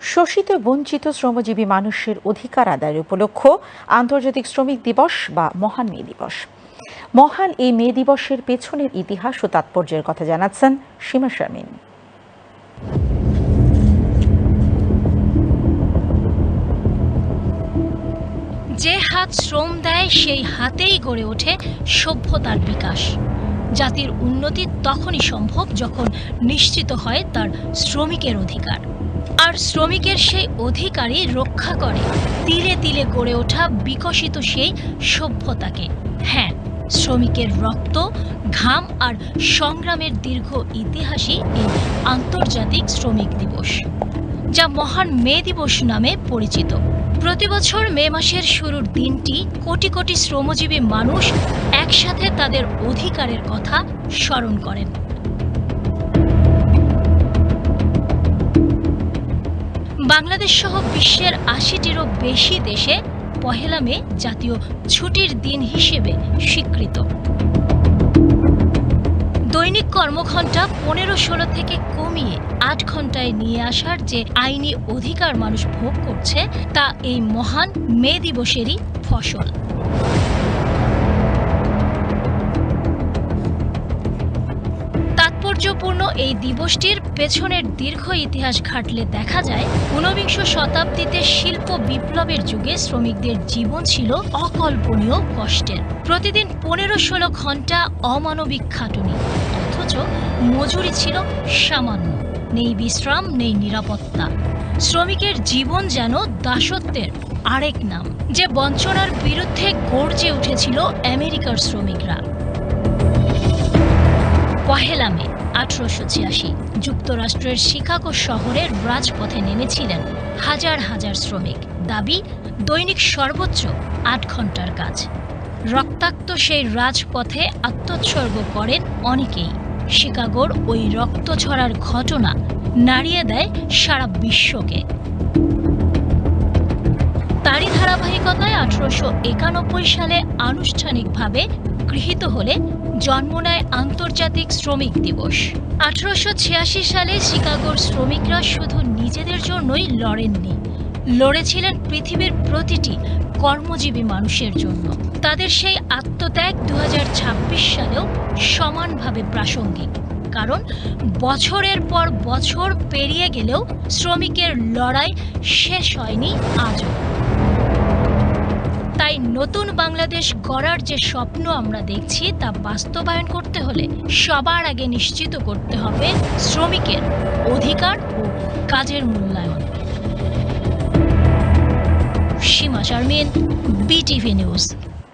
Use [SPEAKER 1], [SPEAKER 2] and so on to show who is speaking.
[SPEAKER 1] শোষিত বঞ্চিত শ্রমজীবী মানুষের অধিকার আদায়ের উপলক্ষ আন্তর্জাতিক শ্রমিক দিবস বা মহান মে দিবস। মহান এই মে দিবসের পেছনের ইতিহাস ও তাৎপর্যের কথা জানাচ্ছেন সীমা শারমিন।
[SPEAKER 2] যে হাত শ্রম দেয় সেই হাতেই গড়ে ওঠে সভ্যতার বিকাশ। জাতির উন্নতি তখনই সম্ভব যখন নিশ্চিত হয় তার শ্রমিকের অধিকার, আর শ্রমিকের সেই অধিকারই রক্ষা করে তিলে তিলে গড়ে ওঠা বিকশিত সেই সভ্যতাকে। হ্যাঁ, শ্রমিকের রক্ত, ঘাম আর সংগ্রামের দীর্ঘ ইতিহাসই এই আন্তর্জাতিক শ্রমিক দিবস, যা মহান মে দিবস নামে পরিচিত। প্রতিবছর মে মাসের শুরুর দিনটি কোটি কোটি শ্রমজীবী মানুষ একসাথে তাদের অধিকারের কথা স্মরণ করেন। বাংলাদেশ সহ বিশ্বের ৮০টিরও বেশি দেশে পহেলা মে জাতীয় ছুটির দিন হিসেবে স্বীকৃত। দৈনিক কর্মঘণ্টা ১৫-১৬ থেকে কমিয়ে ৮ ঘন্টায় নিয়ে আসার যে আইনি অধিকার মানুষ ভোগ করছে, তা এই মহান মে দিবসেরই ফসল। তাৎপর্যপূর্ণ এই দিবসটির পেছনের দীর্ঘ ইতিহাস ঘাটলে দেখা যায়, ঊনবিংশ শতাব্দীতে শিল্প বিপ্লবের যুগে শ্রমিকদের জীবন ছিল অকল্পনীয় কষ্টের। প্রতিদিন ১৫-১৬ ঘন্টা অমানবিক খাটুনি, অথচ মজুরি ছিল সামান্য। নেই বিশ্রাম, নেই নিরাপত্তা। শ্রমিকের জীবন যেন দাসত্বের আরেক নাম। যে বঞ্চনার বিরুদ্ধে গর্জে উঠেছিল আমেরিকার শ্রমিকরা। পহেলা মে ১৮৮৬ যুক্তরাষ্ট্রের শিকাগো শহরের রাজপথে নেমেছিলেন হাজার হাজার শ্রমিক। দাবি, দৈনিক সর্বোচ্চ ৮ ঘন্টার কাজ। রক্তাক্ত সেই রাজপথে আত্মোৎসর্গ করেন অনেকেই। শিকাগোর ওই রক্ত ঝরার ঘটনা নাড়িয়ে দেয় সারা বিশ্বকে। তারই ধারাবাহিকতায় ১৮৯১ সালে আনুষ্ঠানিকভাবে গৃহীত হলে জন্ম নেয় আন্তর্জাতিক শ্রমিক দিবস। ১৮৮৬ সালে শিকাগোর শ্রমিকরা শুধু নিজেদের জন্যই লড়েননি, লড়েছিলেন পৃথিবীর প্রতিটি কর্মজীবী মানুষের জন্য। তাদের সেই আত্মত্যাগ ২০২৬ সালেও সমানভাবে প্রাসঙ্গিক, কারণ বছরের পর বছর পেরিয়ে গেলেও শ্রমিকের লড়াই শেষ হয়নি আজও। তাই নতুন বাংলাদেশ গড়ার যে স্বপ্ন আমরা দেখছি, তা বাস্তবায়ন করতে হলে সবার আগে নিশ্চিত করতে হবে শ্রমিকের অধিকার ও কাজের মূল্যায়ন। সীমা শারমিন, বিটিভি নিউজ।